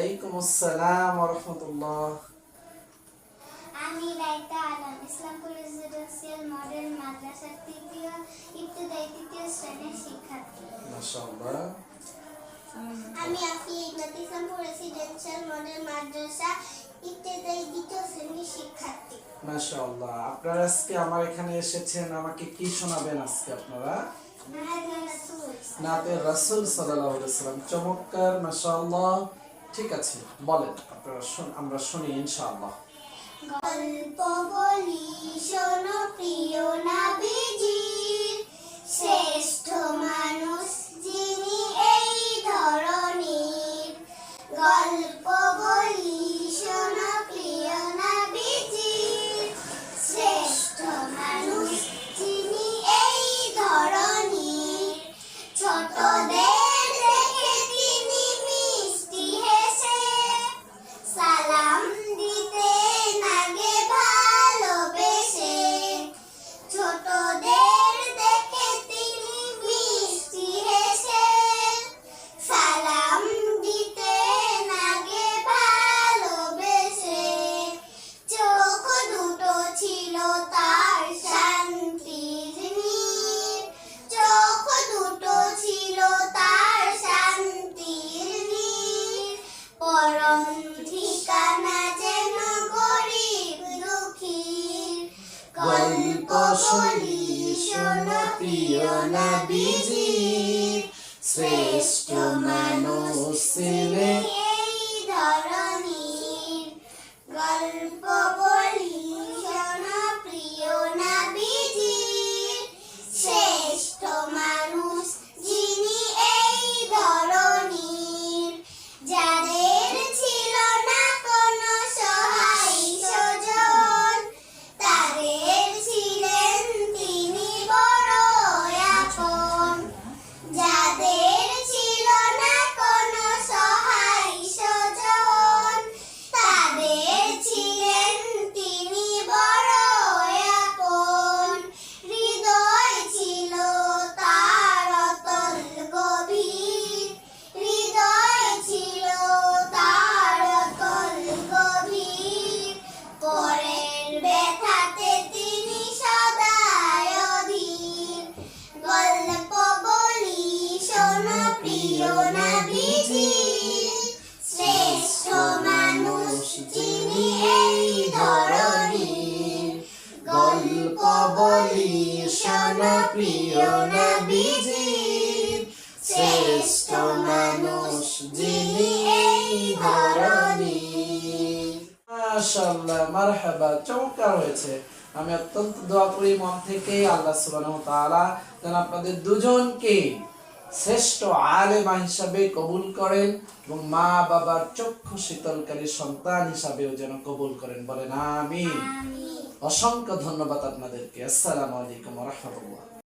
ওয়ালাইকুম আসসালাম ওয়া রাহমাতুল্লাহ। আমি রাইতা আলম ইসলামপুর রেসিডেন্সিয়াল মডেল মাদ্রাসার তৃতীয় শ্রেণীর শিক্ষার্থী। মাশাআল্লাহ। আমি আফিয়া ইকবাল ইসলামপুর রেসিডেন্সিয়াল মডেল মাদ্রাসা দ্বিতীয় শ্রেণীর শিক্ষার্থী। মাশাআল্লাহ। আপনারা আজকে আমার এখানে এসেছেন, আমাকে কি শোনাবেন আজকে আপনারা? নাতে রাসূল সাল্লাল্লাহু আলাইহি ওয়াসাল্লাম। চমৎকার, মাশাআল্লাহ। ঠিক আছে, বলেন আপনারা, আমরা শুনি ইনশাআল্লাহ। গল্প বলি শোনো প্রিয় নবীজির, শ্রেষ্ঠ মানুষ যিনি এই ধরনীর। গল্প বলি শোনো প্রিয় নবীজির, শ্রেষ্ঠ মানুষ যিনি এই ধরনীর। ছোটদের দেখে তিনি মিষ্টি হেসে সালাম দিতেন আগে ভালোবেসে। ছোটদের দেখে তিনি মিষ্টি হেসে সালাম দিতেন আগে ভালোবেসে। চোখ দুটো ছিল তার শান্তির নীর, চোখ দুটো ছিল তার শান্তির নীর। পরম ঠিকানা যেন গরিব দুঃখীর। গল্প শুনি শোনো প্রিয় নবীজির, শ্রেষ্ঠ মানুষ ছিলেন এই ধরনীর। গল্প বলি শোনো প্রিয় নবীজির, শ্রেষ্ঠ মানুষ যিনি এই ধরনীর। যাদের ছিল না কোনো সহায় স্বজন, তাদের ছিলেন তিনি বড় আপন। যাদের ছিল না কোনো সহায় স্বজন, তাদের ছিলেন তিনি বড় আপন। হৃদয় ছিল তার অতল গভীর, হৃদয় ছিল তার অতল গভীর। পরের ব্যথাতে তিনি সদাই অধীর। গল্প বলি শোনো প্রিয় নবীজির, শ্রেষ্ঠ মানুষ যিনি এই ধরনীর। গল্প বলি শোনো প্রিয় নবীজির, শ্রেষ্ঠ মানুষ যিনি এই ধরনীর। মাশাআল্লাহ, মারহাবা, চমৎকার হয়েছে। আমি অত্যন্ত দোয়া করি মন থেকে আল্লাহ সুবহানাহু ওয়া তাআলা যেন আপনাদের দুজনকে শ্রেষ্ঠ আলেমা হিসাবে কবুল করেন এবং মা বাবার চক্ষু শীতলকারী সন্তান হিসাবেও যেন কবুল করেন। বলেন আমিন। আমিন। অসংখ্য ধন্যবাদ আপনাদেরকে। আসসালামু আলাইকুম ওয়া রাহমাতুল্লাহ।